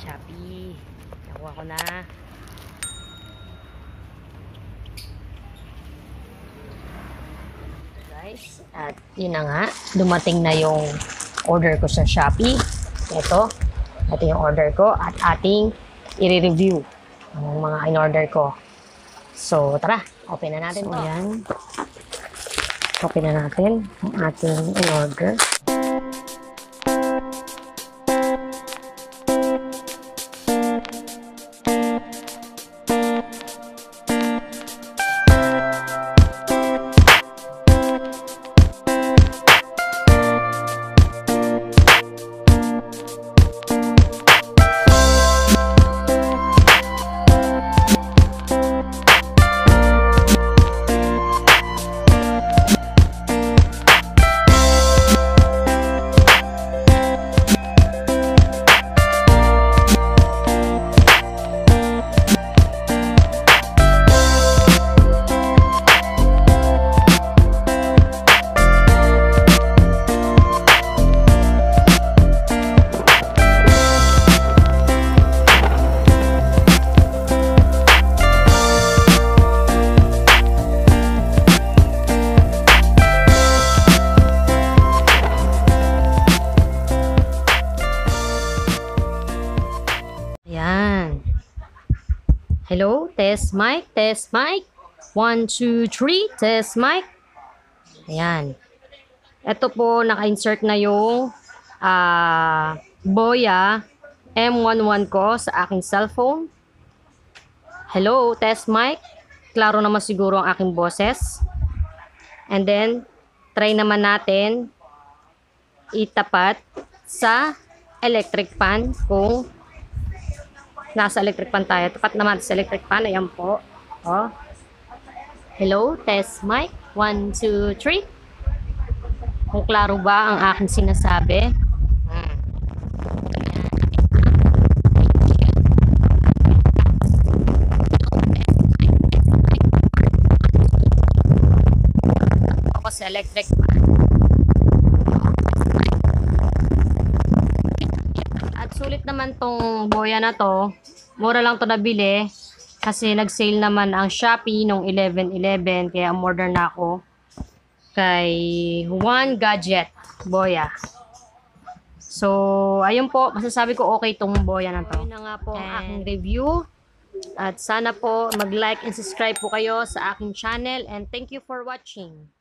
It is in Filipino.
Shopee. Nakuha ko na. Guys, at yun na nga, dumating na yung order ko sa Shopee. Ito yung order ko at ating i-review ang mga in-order ko. So, tara, open na natin to. Ayan. Open na natin ang ating in-order. Hello, test mic, test mic. 1, 2, 3, test mic. Ayan. Ito po, naka-insert na yung Boya M1 ko sa aking cellphone. Hello, test mic. Klaro naman siguro ang aking boses. And then, try naman natin itapat sa electric fan kung nasa electric fan tayo. Tapat naman sa electric fan. Ayan po. Oh. Hello, test mic. 1, 2, 3. Kung klaro ba ang aking sinasabi. Ako sa electric fan. Sulit naman tong Boya na to. Mura lang to nabili. Kasi nag-sale naman ang Shopee nung 11/11. Kaya umorder na ako kay One Gadget Boya. So, ayun po. Masasabi ko okay tong Boya na to. Ayun na nga po ang aking review. At sana po mag-like and subscribe po kayo sa aking channel. And thank you for watching.